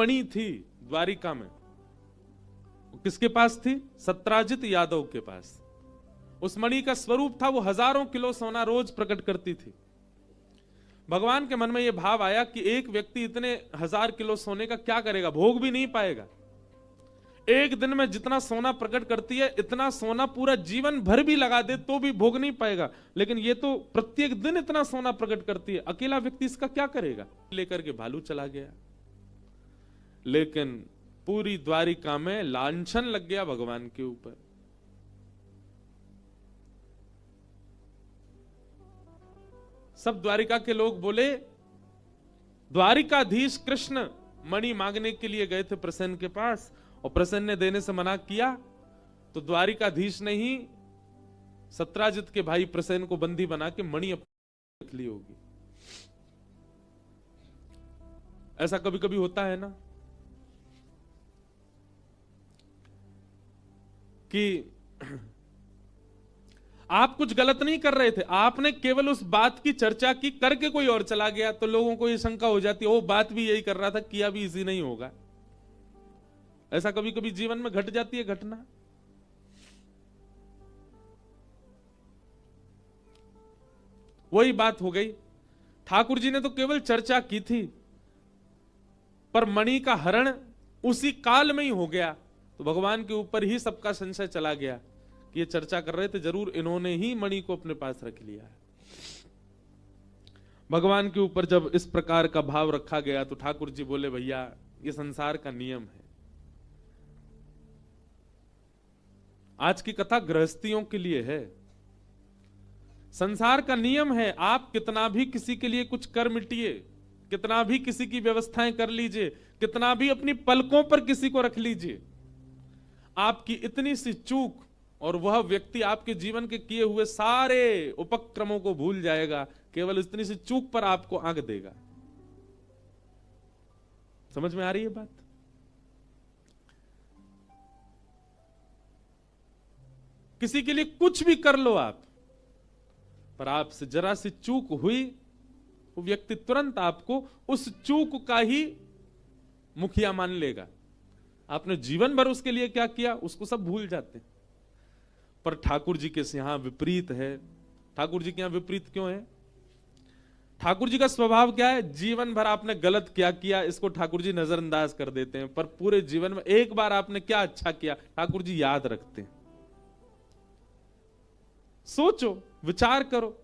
मणि थी द्वारिका में, किसके पास थी? सत्राजित यादव के पास। उस मणि का स्वरूप था, वो हजारों किलो सोना रोज प्रकट करती थी। भगवान के मन में यह भाव आया कि एक व्यक्ति इतने 1000 किलो सोने का क्या करेगा, भोग भी नहीं पाएगा। एक दिन में जितना सोना प्रकट करती है, इतना सोना पूरा जीवन भर भी लगा दे तो भी भोग नहीं पाएगा। लेकिन ये तो प्रत्येक दिन इतना सोना प्रकट करती है, अकेला व्यक्ति इसका क्या करेगा? लेकर के भालू चला गया। लेकिन पूरी द्वारिका में लांछन लग गया भगवान के ऊपर। सब द्वारिका के लोग बोले, द्वारिकाधीश कृष्ण मणि मांगने के लिए गए थे प्रसन्न के पास, और प्रसन्न ने देने से मना किया, तो द्वारिकाधीश ने ही सत्राजित के भाई प्रसन्न को बंदी बना के मणि अपनी रख ली होगी। ऐसा कभी कभी होता है ना कि आप कुछ गलत नहीं कर रहे थे, आपने केवल उस बात की चर्चा की, करके कोई और चला गया, तो लोगों को यह शंका हो जाती है, वो बात भी यही कर रहा था, किया भी इसी नहीं होगा। ऐसा कभी कभी जीवन में घट जाती है घटना। वही बात हो गई, ठाकुर जी ने तो केवल चर्चा की थी, पर मणि का हरण उसी काल में ही हो गया, तो भगवान के ऊपर ही सबका संशय चला गया कि ये चर्चा कर रहे थे, जरूर इन्होंने ही मणि को अपने पास रख लिया है। भगवान के ऊपर जब इस प्रकार का भाव रखा गया तो ठाकुर जी बोले, भैया ये संसार का नियम है। आज की कथा गृहस्थियों के लिए है। संसार का नियम है, आप कितना भी किसी के लिए कुछ कर मिटिए, कितना भी किसी की व्यवस्थाएं कर लीजिए, कितना भी अपनी पलकों पर किसी को रख लीजिए, आपकी इतनी सी चूक और वह व्यक्ति आपके जीवन के किए हुए सारे उपक्रमों को भूल जाएगा, केवल इतनी सी चूक पर आपको आंक देगा। समझ में आ रही है बात? किसी के लिए कुछ भी कर लो आप, पर आपसे जरा सी चूक हुई, वो व्यक्ति तुरंत आपको उस चूक का ही मुखिया मान लेगा। आपने जीवन भर उसके लिए क्या किया उसको सब भूल जाते हैं। पर ठाकुर जी के यहां विपरीत है। ठाकुर जी के यहां विपरीत क्यों है? ठाकुर जी का स्वभाव क्या है? जीवन भर आपने गलत क्या किया इसको ठाकुर जी नजरअंदाज कर देते हैं, पर पूरे जीवन में एक बार आपने क्या अच्छा किया ठाकुर जी याद रखते हैं। सोचो, विचार करो,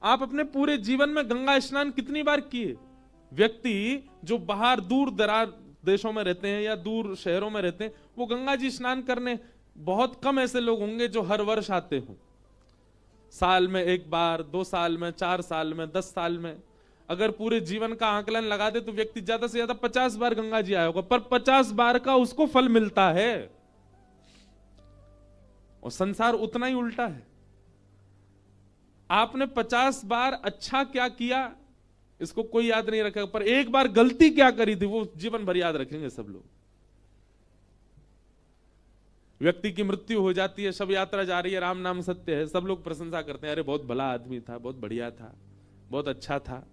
आप अपने पूरे जीवन में गंगा स्नान कितनी बार किए? व्यक्ति जो बाहर दूर दराज देशों में रहते हैं या दूर शहरों में रहते हैं, वो गंगा जी स्नान करने, बहुत कम ऐसे लोग होंगे जो हर वर्ष आते हो। साल में एक बार, 2 साल में, 4 साल में, 10 साल में, अगर पूरे जीवन का आकलन लगा दे तो व्यक्ति ज्यादा से ज्यादा 50 बार गंगा जी आया होगा, पर 50 बार का उसको फल मिलता है। और संसार उतना ही उल्टा है। आपने 50 बार अच्छा क्या किया इसको कोई याद नहीं रखेगा, पर एक बार गलती क्या करी थी वो जीवन भर याद रखेंगे सब लोग। व्यक्ति की मृत्यु हो जाती है, सब यात्रा जा रही है, राम नाम सत्य है, सब लोग प्रशंसा करते हैं, अरे बहुत भला आदमी था, बहुत बढ़िया था, बहुत अच्छा था,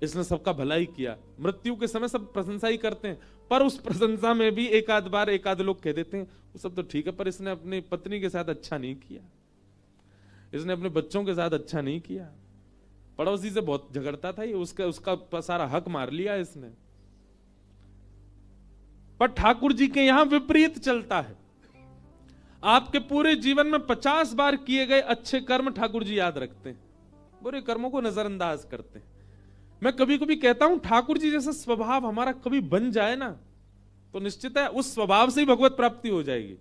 इसने सबका भला ही किया। मृत्यु के समय सब प्रशंसा ही करते हैं, पर उस प्रशंसा में भी एक आध बार एक आध लोग कह देते हैं वो सब तो ठीक है, पर इसने अपनी पत्नी के साथ अच्छा नहीं किया, इसने अपने बच्चों के साथ अच्छा नहीं किया, पड़ोसी से बहुत झगड़ता था, ये उसका सारा हक मार लिया इसने। पर ठाकुर जी के यहां विपरीत चलता है। आपके पूरे जीवन में 50 बार किए गए अच्छे कर्म ठाकुर जी याद रखते हैं, बुरे कर्मों को नजरअंदाज करते हैं। मैं कभी कभी कहता हूं ठाकुर जी जैसा स्वभाव हमारा कभी बन जाए ना, तो निश्चित है उस स्वभाव से ही भगवत प्राप्ति हो जाएगी।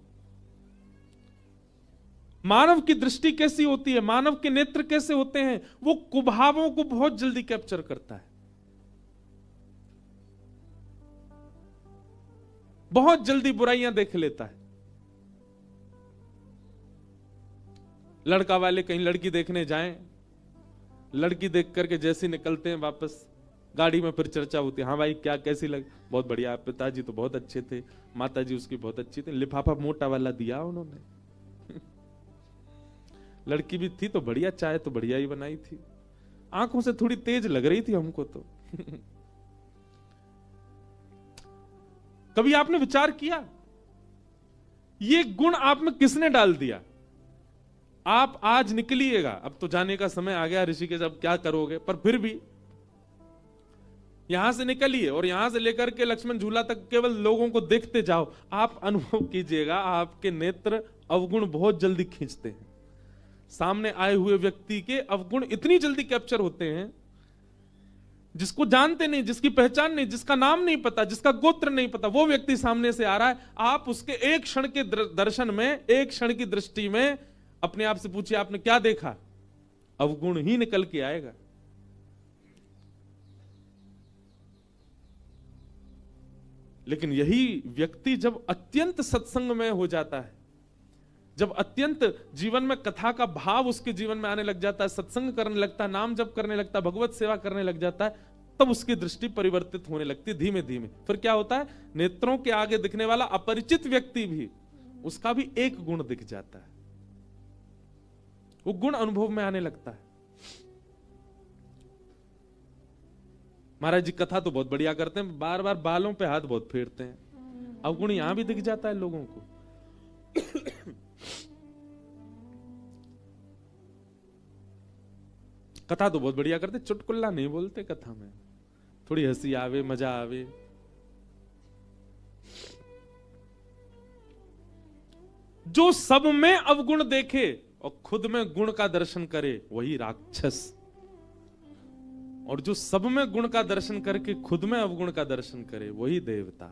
मानव की दृष्टि कैसी होती है, मानव के नेत्र कैसे होते हैं, वो कुभावों को बहुत जल्दी कैप्चर करता है, बहुत जल्दी बुराइयां देख लेता है। लड़का वाले कहीं लड़की देखने जाएं, लड़की देख करके जैसे निकलते हैं वापस, गाड़ी में फिर चर्चा होती है, हाँ भाई क्या कैसी लगी, बहुत बढ़िया, पिताजी तो बहुत अच्छे थे, माताजी उसकी बहुत अच्छी थी, लिफाफा मोटा वाला दिया उन्होंने लड़की भी थी तो बढ़िया, चाय तो बढ़िया ही बनाई थी, आंखों से थोड़ी तेज लग रही थी हमको तो। कभी आपने विचार किया ये गुण आप में किसने डाल दिया? आप आज निकलिएगा, अब तो जाने का समय आ गया ऋषिकेश, अब क्या करोगे, पर फिर भी यहां से निकलिए और यहां से लेकर के लक्ष्मण झूला तक केवल लोगों को देखते जाओ। आप अनुभव कीजिएगा, आपके नेत्र अवगुण बहुत जल्दी खींचते हैं। सामने आए हुए व्यक्ति के अवगुण इतनी जल्दी कैप्चर होते हैं, जिसको जानते नहीं, जिसकी पहचान नहीं, जिसका नाम नहीं पता, जिसका गोत्र नहीं पता, वो व्यक्ति सामने से आ रहा है। आप उसके एक क्षण के दर्शन में, एक क्षण की दृष्टि में अपने आप से पूछिए आपने क्या देखा? अवगुण ही निकल के आएगा। लेकिन यही व्यक्ति जब अत्यंत सत्संग में हो जाता है, जब अत्यंत जीवन में कथा का भाव उसके जीवन में आने लग जाता है, सत्संग करने लगता है, नाम जप करने लगता है, भगवत सेवा करने लग जाता है, तब उसकी दृष्टि परिवर्तित होने लगती है धीमे धीमे। फिर क्या होता है, नेत्रों के आगे दिखने वाला अपरिचित व्यक्ति भी, उसका भी एक गुण दिख जाता है, वो गुण अनुभव में आने लगता है। महाराज जी कथा तो बहुत बढ़िया करते हैं, बार बार बालों पे हाथ बहुत फेरते हैं, अवगुण यहां भी दिख जाता है लोगों को। कथा तो बहुत बढ़िया करते, चुटकुल्ला नहीं बोलते कथा में, थोड़ी हंसी आवे, मजा आवे। जो सब में अवगुण देखे और खुद में गुण का दर्शन करे वही राक्षस, और जो सब में गुण का दर्शन करके खुद में अवगुण का दर्शन करे वही देवता,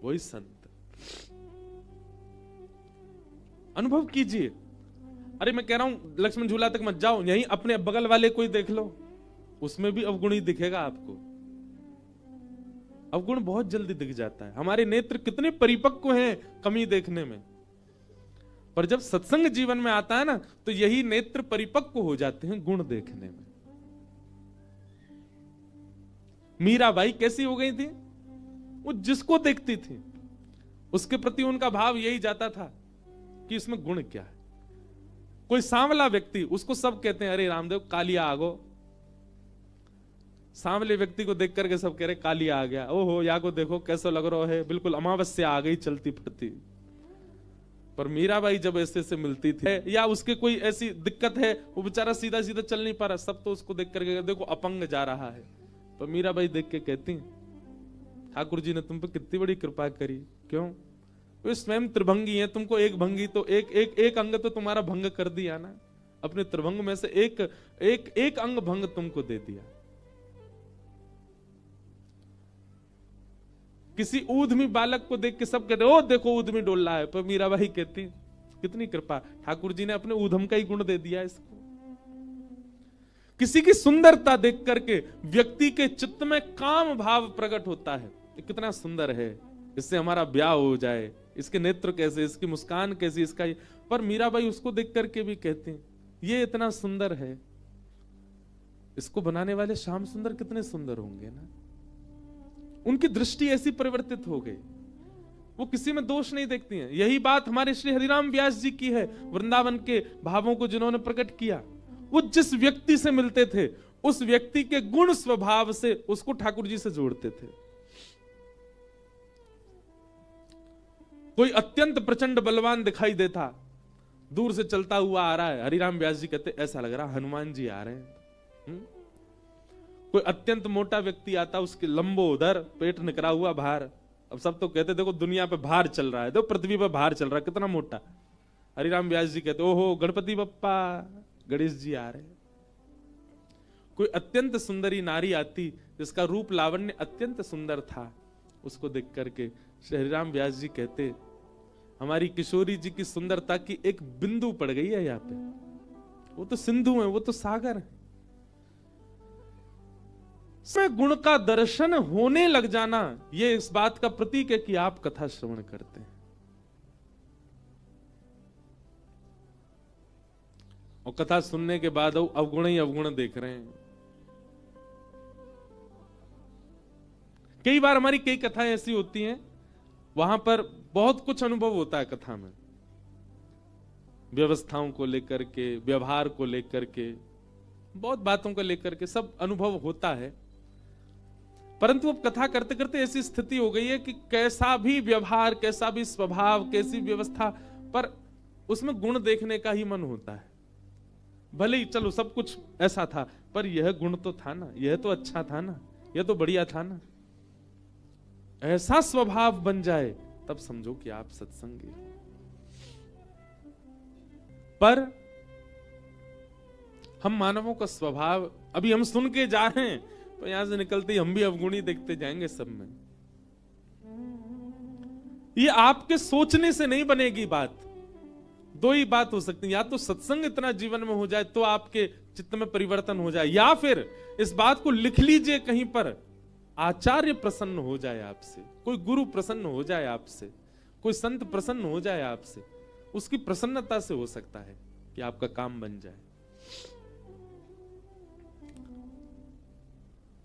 वही संत। अनुभव कीजिए। अरे मैं कह रहा हूं लक्ष्मण झूला तक मत जाओ, यहीं अपने बगल वाले कोई देख लो, उसमें भी अवगुण ही दिखेगा आपको। अवगुण बहुत जल्दी दिख जाता है। हमारे नेत्र कितने परिपक्व हैं कमी देखने में, पर जब सत्संग जीवन में आता है ना, तो यही नेत्र परिपक्व हो जाते हैं गुण देखने में। मीराबाई कैसी हो गई थी? वो जिसको देखती थी उसके प्रति उनका भाव यही जाता था कि इसमें गुण क्या है। कोई सांवला व्यक्ति, उसको सब कहते हैं अरे रामदेव कालिया आगो। सांवले व्यक्ति को देख करके सब कह रहे कालिया आ गया, ओहो या को देखो कैसा लग रहा है, बिल्कुल अमावस्या आ गई चलती फिरती। पर मीराबाई जब ऐसे से मिलती थी, या उसके कोई ऐसी दिक्कत है, वो बेचारा सीधा सीधा चल नहीं पा रहा, सब तो उसको देख करके देखो अपंग जा रहा है, पर मीराबाई देख के कहती ठाकुर जी ने तुम पे कितनी बड़ी कृपा करी। क्यों? वे स्वयं त्रिभंगी हैं, तुमको एक भंगी तो एक अंग तो तुम्हारा भंग कर दिया ना, अपने त्रिभंग में से एक अंग भंग तुमको दे दिया। किसी ऊधमी बालक को देख के सब कहते ओ देखो ऊधमी डोल रहा है, पर मीराबाई कहती कितनी कृपा, ठाकुर जी ने अपने ऊधम का ही गुण दे दिया इसको। किसी की सुंदरता देख करके व्यक्ति के चित्त में काम भाव प्रकट होता है, कितना सुंदर है, इससे हमारा ब्याह हो जाए, इसके नेत्र कैसे, इसकी मुस्कान कैसी, इसका। पर मीराबाई उसको देख करके भी कहती ये इतना सुंदर है, इसको बनाने वाले श्याम सुंदर कितने सुंदर होंगे ना। उनकी दृष्टि ऐसी परिवर्तित हो गई, वो किसी में दोष नहीं देखती हैं। यही बात हमारे श्री हरिराम व्यास जी की है, वृंदावन के भावों को जिन्होंने प्रकट किया। वो जिस व्यक्ति से मिलते थे उस व्यक्ति के गुण स्वभाव से उसको ठाकुर जी से जोड़ते थे। कोई अत्यंत प्रचंड बलवान दिखाई देता, दूर से चलता हुआ आ रहा है, हरिराम व्यास जी कहते ऐसा लग रहा हनुमान जी आ रहे हैं। कोई अत्यंत मोटा व्यक्ति आता, उसके लंबो उधर, पेट निकला हुआ बाहर, अब सब तो कहते देखो दुनिया पे भार चल रहा है, देखो पृथ्वी पे भार चल रहा है, कितना मोटा। हरिराम व्यास जी कहते ओहो गणपति बप्पा, गणेश जी आ रहे। कोई अत्यंत सुंदरी नारी आती जिसका रूप लावण्य अत्यंत सुंदर था, उसको देख करके श्री हरिराम व्यास जी कहते हमारी किशोरी जी की सुंदरता की एक बिंदु पड़ गई है यहाँ पे, वो तो सिंधु है, वो तो सागर है। इसमें गुण का दर्शन होने लग जाना, ये इस बात का प्रतीक है कि आप कथा श्रवण करते हैं। और कथा सुनने के बाद अवगुण ही अवगुण देख रहे हैं। कई बार हमारी कई कथाएं ऐसी होती हैं, वहां पर बहुत कुछ अनुभव होता है कथा में, व्यवस्थाओं को लेकर के, व्यवहार को लेकर के, बहुत बातों को लेकर के सब अनुभव होता है, परंतु अब कथा करते करते ऐसी स्थिति हो गई है कि कैसा भी व्यवहार, कैसा भी स्वभाव, कैसी व्यवस्था, पर उसमें गुण देखने का ही मन होता है। भले ही चलो सब कुछ ऐसा था, पर यह गुण तो था ना, यह तो अच्छा था ना, यह तो बढ़िया था ना। ऐसा स्वभाव बन जाए तब समझो कि आप सत्संगी। पर हम मानवों का स्वभाव अभी हम सुन के जा रहे हैं, तो यहां से निकलते ही हम भी अवगुणी देखते जाएंगे सब में। ये आपके सोचने से नहीं बनेगी बात। दो ही बात हो सकती है, या तो सत्संग इतना जीवन में हो जाए तो आपके चित्त में परिवर्तन हो जाए, या फिर इस बात को लिख लीजिए कहीं पर, आचार्य प्रसन्न हो जाए आपसे, कोई गुरु प्रसन्न हो जाए आपसे, कोई संत प्रसन्न हो जाए आपसे, उसकी प्रसन्नता से हो सकता है कि आपका काम बन जाए।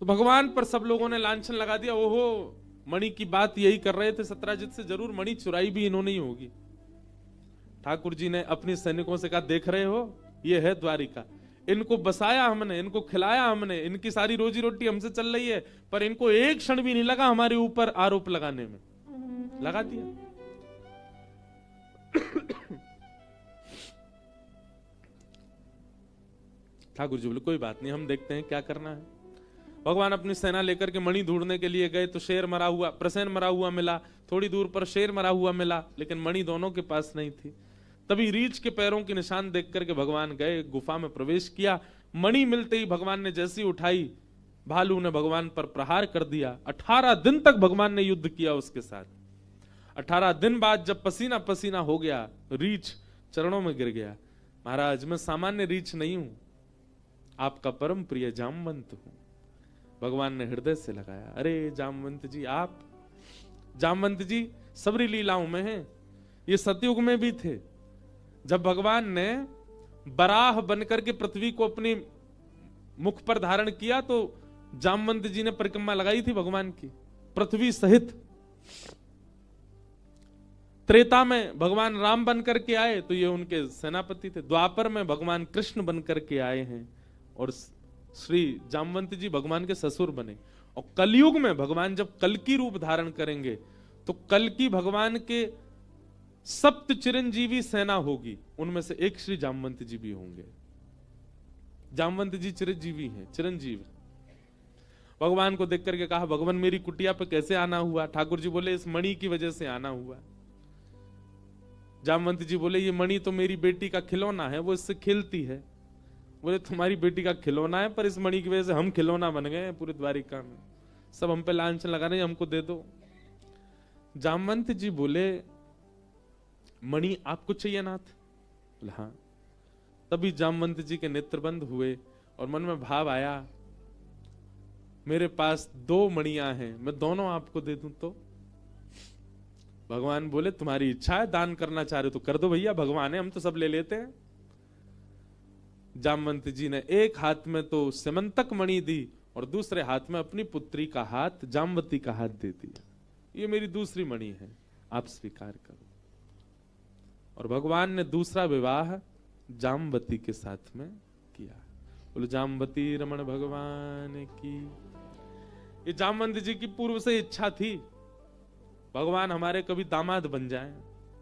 तो भगवान पर सब लोगों ने लांछन लगा दिया, ओहो मणि की बात यही कर रहे थे सत्राजित से, जरूर मणि चुराई भी इन्होंने ही होगी। ठाकुर जी ने अपने सैनिकों से कहा, देख रहे हो ये है द्वारिका, इनको बसाया हमने, इनको खिलाया हमने, इनकी सारी रोजी रोटी हमसे चल रही है, पर इनको एक क्षण भी नहीं लगा हमारे ऊपर आरोप लगाने में, लगा दिया। ठाकुर जी बोले कोई बात नहीं, हम देखते हैं क्या करना है। भगवान अपनी सेना लेकर के मणि ढूंढने के लिए गए, तो शेर मरा हुआ, प्रसेन मरा हुआ मिला, थोड़ी दूर पर शेर मरा हुआ मिला, लेकिन मणि दोनों के पास नहीं थी। तभी रीछ के पैरों के निशान देख करके भगवान गए, गुफा में प्रवेश किया। मणि मिलते ही भगवान ने जैसी उठाई, भालू ने भगवान पर प्रहार कर दिया। 18 दिन तक भगवान ने युद्ध किया उसके साथ। 18 दिन बाद जब पसीना पसीना हो गया, रीछ चरणों में गिर गया, महाराज मैं सामान्य रीछ नहीं हूं, आपका परम प्रिय जामवंत हूं। भगवान ने हृदय से लगाया, अरे जामवंत जी, आप जामवंत जी सबरी लीलाओं में हैं, ये सतयुग में भी थे। जब भगवान ने बराह बनकर के पृथ्वी को अपनी मुख पर धारण किया, तो जामवंत जी ने परिक्रमा लगाई थी भगवान की पृथ्वी सहित। त्रेता में भगवान राम बनकर के आए तो ये उनके सेनापति थे। द्वापर में भगवान कृष्ण बनकर के आए हैं और श्री जामवंत जी भगवान के ससुर बने। और कलयुग में भगवान जब कल्कि रूप धारण करेंगे तो कल्कि भगवान के सप्त चिरंजीवी सेना होगी, उनमें से एक श्री जामवंत जी भी होंगे। जामवंत जी चिरंजीवी हैं, चिरंजीव। भगवान को देख करके कहा, भगवान मेरी कुटिया पे कैसे आना हुआ? ठाकुर जी बोले इस मणि की वजह से आना हुआ। जामवंत जी बोले ये मणि तो मेरी बेटी का खिलौना है, वो इससे खेलती है। बोले तुम्हारी बेटी का खिलौना है, पर इस मणि की वजह से हम खिलौना बन गए हैं पूरे द्वारिका में, सब हम पे लांछन लगा रहे हैं, हमको दे दो। जामवंत जी बोले मणि आपको चाहिए नाथ? हाँ। तभी जामवंत जी के नेत्र बंद हुए और मन में भाव आया, मेरे पास 2 मणियां हैं, मैं दोनों आपको दे दूं तो? भगवान बोले तुम्हारी इच्छा है, दान करना चाह रहे हो तो कर दो भैया, भगवान है, हम तो सब ले लेते हैं। जामवंत जी ने एक हाथ में तो सिमंतक मणि दी और दूसरे हाथ में अपनी पुत्री का हाथ, जामवती का हाथ दे दिया, ये मेरी दूसरी मणि है, आप स्वीकार करो। और भगवान ने दूसरा विवाह जामवती के साथ में किया। बोलो जामवती रमण भगवान की। ये जामवंत जी की पूर्व से इच्छा थी भगवान हमारे कभी दामाद बन जाएं।